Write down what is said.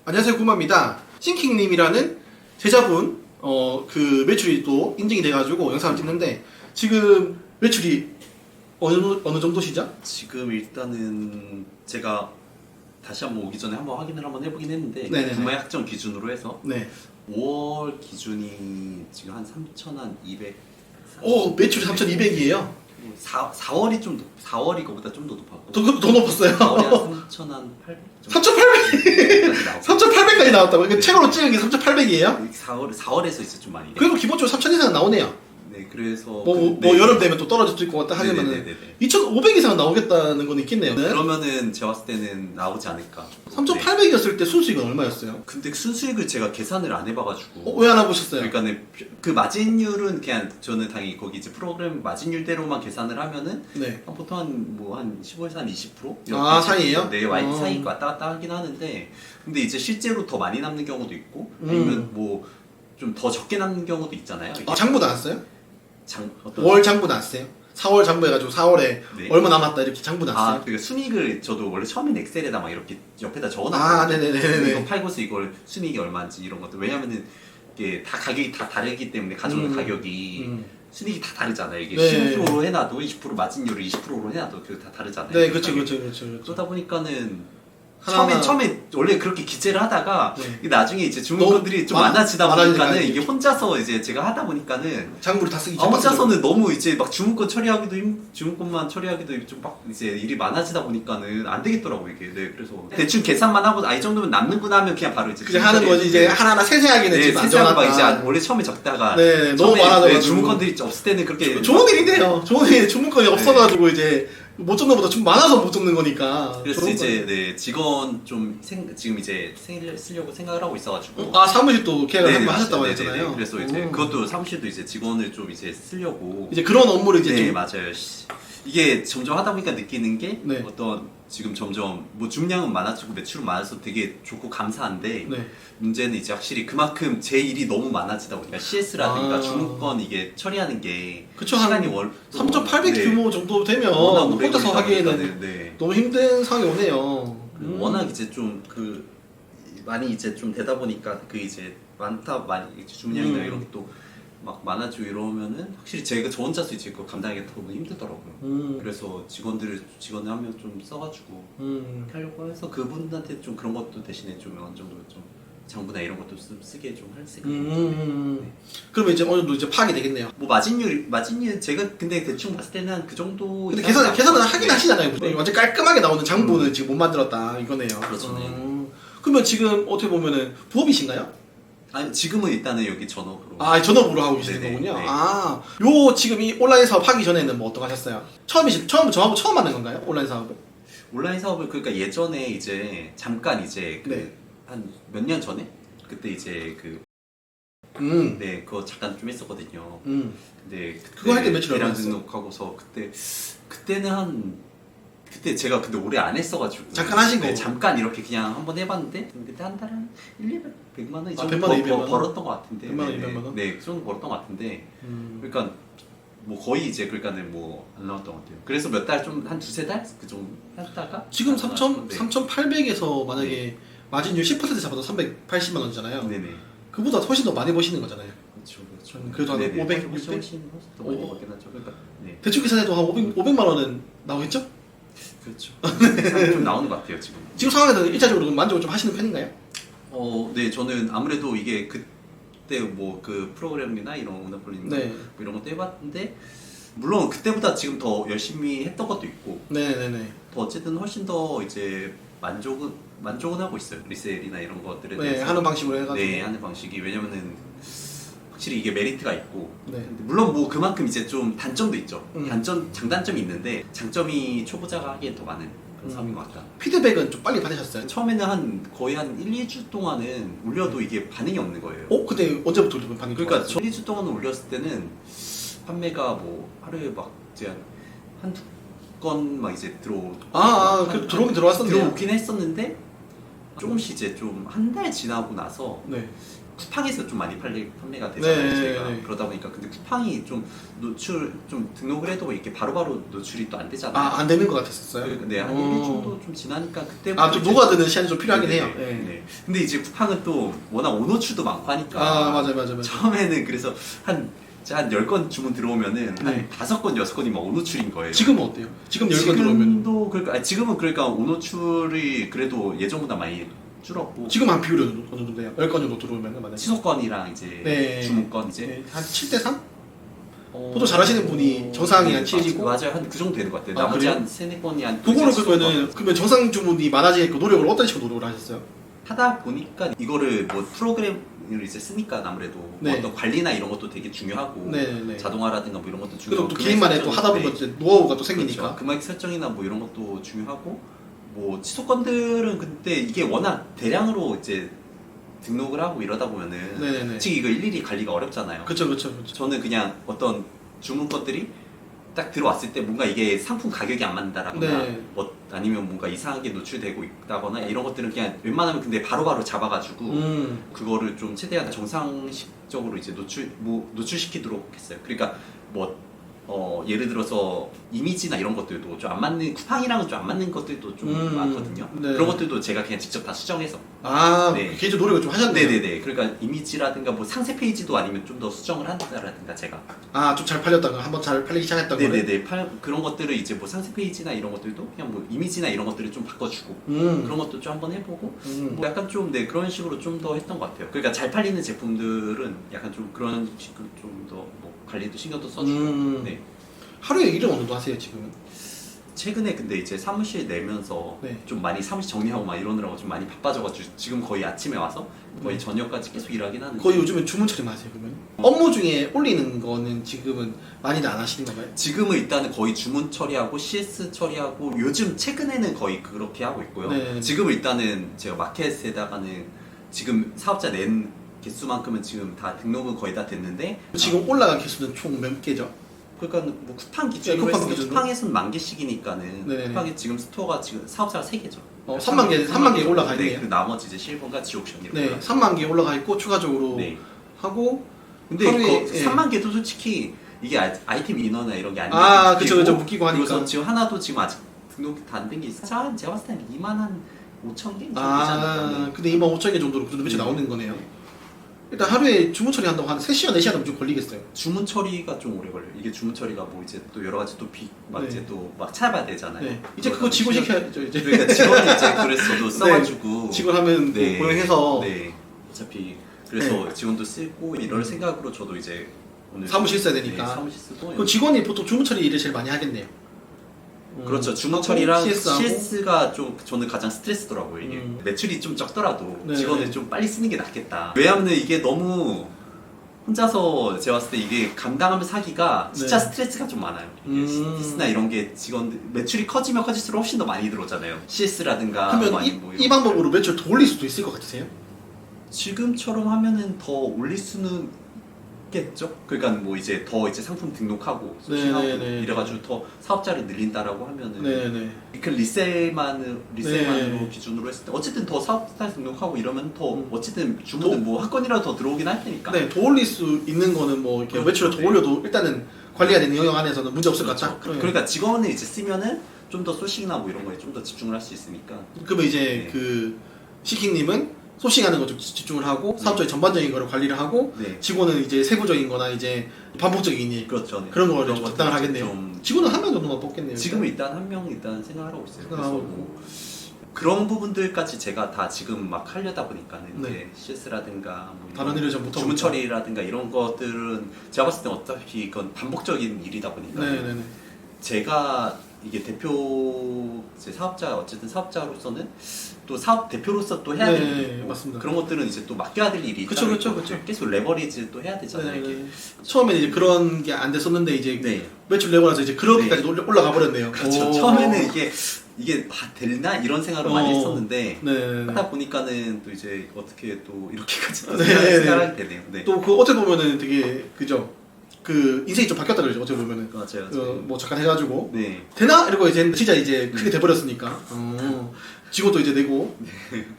안녕하세요, 구마입니다. 싱킹님이라는 제자분 그 매출이 또 인증이 돼가지고 영상을 찍는데 지금 매출이 어느 정도시죠? 지금 일단은 제가 다시 한번 오기 전에 한번 확인을 한번 해보긴 했는데 네네네. 구매 약정 기준으로 해서 네. 5월 기준이 지금 한 3,200. 오, 매출이 3,200이에요. 4월이 좀 4월이 그보다 좀 더 높았고. 더 높았어요. 4월이 한 3,800. 3,800! 3,800까지 나왔다고? 이거 네. 책으로 찍은 게 3,800이에요? 4월에서 이제 좀 많이. 그래도 기본적으로 3,000 이상 나오네요. 네, 그래서 뭐 네. 여름 되면 또 떨어질 수도 있고 왔다 하면은 네네네네. 2,500 이상 나오겠다는 건 있겠네요. 그러면은 제가 봤을 때는 나오지 않을까. 3,800이었을 때 순수익은 얼마였어요? 근데 순수익을 제가 계산을 안 해봐가지고. 왜 안 해보셨어요? 그러니까는 그 마진율은 그냥 저는 당연히 거기 이제 프로그램 마진율대로만 계산을 하면은 네. 보통 한 15에서 한 20%? 아, 사이에요? 네, 사이 왔다 갔다 하긴 하는데 근데 이제 실제로 더 많이 남는 경우도 있고 음. 아니면 뭐 좀 더 적게 남는 경우도 있잖아요. 장부 나왔어요? 어떤 월 장부 나왔어요? 4월 장부 해가지고 4월에 네. 얼마 남았다 이렇게 장부 나왔어요? 그러니까 순이익을 저도 원래 처음엔 엑셀에다 막 이렇게 옆에다 아, 적어놨거든요. 네네네네. 이거 팔고서 이걸 순이익이 얼마인지 이런 것도 왜냐면은 이게 다 가격이 다 다르기 때문에 가져오는 가격이 순이익이 다 다르잖아요. 이게 네. 15% 해놔도 20% 마진율을 20%로 해놔도 그게 다 다르잖아요. 네, 그렇죠, 가격이. 그렇죠. 그러다 보니까는 하나하나- 처음에 원래 그렇게 기재를 하다가 네. 나중에 이제 주문권들이 좀 많아지다 많아지니까 보니까는 이제. 이게 혼자서 이제 제가 하다 보니까는 장부를 다 쓰기 혼자서는 너무 이제 막 주문권 처리하기도 주문권만 처리하기도 좀 막 이제 일이 많아지다 보니까는 안 되겠더라고 이게. 네, 그래서 대충 계산만 하고 이 정도면 남는구나 하면 그냥 바로 이제 그냥 하는 거지. 이제 하나하나 세세하게는 네, 지금 안 세세하게 막 적어놨다. 이제 원래 처음에 적다가 네, 너무 처음에 많아져가지고. 주문권들이 없을 때는 그렇게 좋은 일이네요. 좋은 일이 주문권이 없어가지고 이제 못 적는 것보다 좀 많아서 못 적는 거니까. 그래서 좋은 이제 거예요. 네, 직원 좀 지금 이제 쓰려고 생각을 하고 있어가지고 아, 사무실도 계약을 네네, 한번 하셨다고 맞습니다. 했잖아요. 네네. 그래서 이제 그것도 사무실도 이제 직원을 좀 이제 쓰려고 이제 그런 업무를 이제 네 좀 맞아요. 이게 점점 하다 보니까 느끼는 게 네. 어떤 지금 점점 뭐 중량은 많아지고 매출은 많아서 되게 좋고 감사한데 네. 문제는 이제 확실히 그만큼 제 일이 너무 많아지다 보니까 CS라든가 아. 주문권 이게 처리하는 게 그쵸, 시간이 한 3,800 네. 규모 정도 되면 워낙 오래 혼자서 걸리다 하기에는 보니까는, 네. 너무 힘든 상황이 오네요. 워낙 이제 좀 많이 이제 좀 되다 보니까 그 이제 많이 주문량이나 이런 게 또 막 많아지고 이러면은 확실히 저 혼자서 이제 그거 감당하기가 너무 힘들더라고요. 그래서 직원을 한 명 좀 써가지고 이렇게 하려고 해서 그분한테 좀 그런 것도 대신에 좀 어느 정도 좀 장부나 이런 것도 쓰게 좀 할 생각입니다. 네. 그러면 이제 어느 정도 이제 파악이 되겠네요. 뭐 마진율 제가 근데 대충 봤을 때는 한 그 정도. 근데 계산은 하긴 네. 하시잖아요. 완전 깔끔하게 나오는 장부는 지금 못 만들었다 이거네요. 그렇죠, 네. 그러면 지금 어떻게 보면은 부업이신가요? 아니 지금은 일단은 여기 전업으로. 아, 전업으로 하고 계시는 네네, 거군요. 네. 아, 요 지금 이 온라인 사업 하기 전에는 뭐 어떤 거 하셨어요? 저하고 처음 만난 건가요? 온라인 사업을? 온라인 사업을 그러니까 예전에 이제 잠깐 이제 네. 한 몇 년 전에 그때 이제 네 그거 잠깐 좀 했었거든요. 근데 그거 할때 매출 대량 얼마였어요? 등록하고서 그때는 그때 제가 근데 오래 안 했어가지고 잠깐 하신 네, 거? 잠깐 이렇게 그냥 한번 해봤는데 그때 한 달에 한 100만 원 이 아, 정도 100만 원, 200만 원? 벌었던 것 같은데 100만 원, 네, 200만 원? 네, 그 정도 벌었던 것 같은데 그러니까 뭐 거의 이제 그러니까는 뭐 안 나왔던 것 같아요. 그래서 몇 달 좀 한 두세 달 그 정도 했다가 지금 안 나왔는데. 3,800에서 만약에 마진율 10% 잡아도 380만 원이잖아요. 네네. 그보다 훨씬 더 많이 버시는 거잖아요. 그렇죠, 그렇죠. 그래도 한 네네. 500, 훨씬 600? 더 많이 먹긴 하죠. 그러니까 네, 대충 계산해도 한 500만 원은 나오겠죠? 그렇죠. 좀 나오는 것 같아요 지금. 지금 상황에서 일차적으로 만족을 좀 하시는 편인가요? 네, 저는 아무래도 이게 그때 뭐 그 프로그램이나 이런 오너플링 네. 뭐 이런 것도 해봤는데 물론 그때보다 지금 더 열심히 했던 것도 있고 네네네. 더 어쨌든 훨씬 더 이제 만족은 하고 있어요. 리셀이나 이런 것들에 네, 대해서 하는 방식으로 해가지고. 네, 하는 방식이 왜냐면은 확실히 이게 메리트가 있고 네. 근데 물론 뭐 그만큼 이제 좀 단점도 있죠. 음. 장단점이 있는데 장점이 초보자가 하기엔 더 많은 그런 사업인 것 같다. 피드백은 좀 빨리 받으셨어요? 처음에는 거의 한 1, 2주 동안은 올려도 이게 반응이 없는 거예요. 근데 언제부터 좀 반응이 그러니까 좋았어요? 1, 2주 동안 올렸을 때는 판매가 뭐 하루에 막 이제 한두 건 막 이제 그래도 들어오긴 들어왔었네요. 들어오긴 했었는데 조금씩 이제 좀 한 달 지나고 나서 네. 쿠팡에서 좀 많이 판매가 되잖아요. 네, 제가 네. 그러다 보니까 근데 쿠팡이 좀 노출 좀 등록을 해도 이렇게 바로바로 노출이 또 안 되잖아요. 안 되는 것 같았었어요. 네, 한 1일 정도 좀 지나니까 그때부터 좀 녹아드는 시간이 좀 필요하긴 네네네. 해요. 네. 네. 근데 이제 쿠팡은 또 워낙 오노출도 많고 하니까 맞아요. 처음에는 그래서 한 10건 주문 들어오면은 네. 한 5건, 6건이 막 오노출인 거예요. 지금은 어때요? 지금 10건 들어오면 지금도 그러니까 지금은 그러니까 오노출이 그래도 예전보다 많이 줄었고 지금 한 비율이 어느 정도 돼요? 10건 정도 들어오면 만약에 취소건이랑 이제 네. 주문건 이제 네. 한 7대3? 보통 잘하시는 분이 정상이 한 7이고 맞아요. 한 그 정도 되는 것 같아요. 아, 나머지 그래요? 한 3-4건이 한 그거는 이제 그러면 정상 주문이 많아지니까 노력을 어떤 식으로 노력을 하셨어요? 하다 보니까 이거를 뭐 프로그램을 이제 쓰니까 아무래도 뭐 네. 어떤 관리나 이런 것도 되게 중요하고 네네. 자동화라든가 뭐 이런 것도 그리고 중요하고 또 개인만의 또 하다 보면 이제 노하우가 또 생기니까. 그렇죠. 금액 설정이나 뭐 이런 것도 중요하고 뭐 취소건들은 근데 이게 워낙 대량으로 이제 등록을 하고 이러다 보면은 네네네. 솔직히 이거 일일이 관리가 어렵잖아요. 그쵸. 저는 그냥 어떤 주문건들이 딱 들어왔을 때 뭔가 이게 상품 가격이 안 맞는다라거나 네. 뭐 아니면 뭔가 이상하게 노출되고 있다거나 이런 것들은 그냥 웬만하면 근데 바로바로 잡아가지고 그거를 좀 최대한 정상적으로 이제 노출시키도록 했어요. 그러니까 뭐 예를 들어서 이미지나 이런 것들도 좀 안 맞는 쿠팡이랑은 좀 안 맞는 것들도 좀 많거든요. 네. 그런 것들도 제가 그냥 직접 다 수정해서 네. 개인적으로 노력을 좀 하셨네요. 네네네. 그러니까 이미지라든가 뭐 상세 페이지도 아니면 좀 더 수정을 한다라든가 제가 좀 잘 팔렸다가 한번 잘 팔리기 시작했다고. 네네네. 그런 것들을 이제 뭐 상세 페이지나 이런 것들도 그냥 뭐 이미지나 이런 것들을 좀 바꿔주고 그런 것도 좀 한번 해보고 뭐 약간 좀 그런 식으로 좀 더 했던 것 같아요. 그러니까 잘 팔리는 제품들은 약간 좀 그런 식으로 좀 더 뭐 관리도 신경도 써주고 네. 하루에 일은 어느 정도 하세요 지금은? 최근에 근데 이제 사무실 내면서 네. 좀 많이 사무실 정리하고 막 이러느라고 좀 많이 바빠져가지고 지금 거의 아침에 와서 거의 저녁까지 계속 일하긴 하는데 거의 요즘은 주문 처리만 하세요 그러면? 업무 중에 올리는 거는 지금은 많이들 안 하시는 건가요? 지금은 일단은 거의 주문 처리하고 CS 처리하고 요즘 최근에는 거의 그렇게 하고 있고요. 네. 지금은 일단은 제가 마켓에다가는 지금 사업자 낸 개수만큼은 지금 다 등록은 거의 다 됐는데 지금 올라간 개수는 총 몇 개죠? 그러니까 뭐 쿠팡 기준으로 네, 쿠팡 했을 때 기준으로? 쿠팡에서는 10,000개씩이니까는 네네네. 쿠팡에 지금 스토어가 지금 사업자가 3개죠. 3만 개 올라가 네, 있네요. 그 나머지 이제 실버가 지옥션 이렇게. 네, 3만 개 올라가 있고 추가적으로 네. 하고 근데 하루에, 그 예. 3만 개도 솔직히 이게 아이템 인원이나 이런 게 아니고 그쵸 묶이고 하니까. 그래서 지금 하나도 지금 아직 등록이 다 안 된 게 있어요. 제가 봤을 때는 2만 한 5천 개 정도 되지 않을까. 근데 25,000개 정도로 그 정도 매출 네. 나오는 거네요. 일단 하루에 주문 처리한다고 한 3시간, 4시간 넘게 걸리겠어요. 주문 처리가 좀 오래 걸려요. 이게 주문 처리가 뭐 이제 또 여러 가지 막 네. 이제 또 막 찾아봐야 되잖아요. 네. 이제 그거 직원 시켜야죠, 이제. 그러니까 직원이 이제 그래서도 써가지고 직원 하면 네. 고용해서 네. 어차피 그래서 직원도 쓰고 이럴 생각으로 저도 이제 오늘 사무실 써야 되니까. 네, 사무실 쓰고 그럼 직원이 보통 주문 처리 일을 제일 많이 하겠네요. 그렇죠. 주문 처리랑 CS 하고. CS가 좀 저는 가장 스트레스더라고요. 이게 매출이 좀 적더라도 네. 직원을 좀 빨리 쓰는 게 낫겠다. 왜냐하면 이게 너무 혼자서 제가 봤을 때 이게 감당하면서 하기가 진짜 네. 스트레스가 좀 많아요. CS나 이런 게 직원들 매출이 커지면 커질수록 훨씬 더 많이 들어오잖아요. CS라든가 그러면 이 방법으로 매출 더 올릴 수도 있을 것 같으세요? 지금처럼 하면은 더 올릴 수는 있겠죠. 그러니까 뭐 이제 더 이제 상품 등록하고 소싱하고 네네네. 이래가지고 더 사업자를 늘린다라고 하면은 네네. 그 리셀만으로 네. 기준으로 했을 때 어쨌든 더 사업자 등록하고 이러면 더 어쨌든 주문은 뭐 한 건이라도 더 들어오긴 할 테니까. 네, 더 올릴 수 있는 거는 뭐 이렇게 그렇죠. 매출을 더 네. 올려도 일단은 관리가 되는 영역 안에서는 문제 없을 것 그렇죠. 같다. 네. 그러니까 직원을 이제 쓰면은 좀 더 소싱이나 뭐 이런 거에 좀 더 집중을 할 수 있으니까. 그러면 이제 네. 그 시킹님은 소싱하는 거 좀 집중을 하고 사업적인 전반적인 거를 관리를 하고 네. 직원은 이제 세부적인 거나 이제 반복적인 일 그렇죠. 네. 그런 거를 좀 것들을 담당을 하겠네요. 좀 직원은 한 명 정도만 뽑겠네요. 지금은 일단 한 명 일단 생각을 하고 있어요. 그래서 생각하고. 뭐 그런 부분들까지 제가 다 지금 막 하려다 보니까는 네. 이제 CS라든가 뭐 다른 일을 좀 못하고 주문 있다. 처리라든가 이런 것들은 제가 봤을 때 어차피 이건 반복적인 일이다 보니까 네네네. 제가 이게 대표 이제 사업자 어쨌든 사업자로서는 또 사업 대표로서 또 해야 네, 되는 게 있고 맞습니다. 그런 것들은 이제 또 맡겨야 될 일이 그쵸, 따로 그쵸, 있고 그쵸. 계속 레버리지 또 해야 되잖아요. 이게. 네. 처음에는 이제 그런 게 안 됐었는데 이제 네. 매출 내고 나서 이제 그렇게까지 올라가 버렸네요. 그렇죠. 오. 처음에는 이게 되나 이런 생각을 많이 했었는데 네. 하다 보니까는 또 이제 어떻게 또 이렇게까지 또 네, 생각하게 되네요. 네. 또 그 어떻게 보면은 되게 그죠. 그 인생이 좀 바뀌었다 그러죠. 어떻게 보면은 맞아요. 뭐 잠깐 해가지고 네. 되나 이러고 이제 진짜 이제 크게 돼버렸으니까 직원도 이제 내고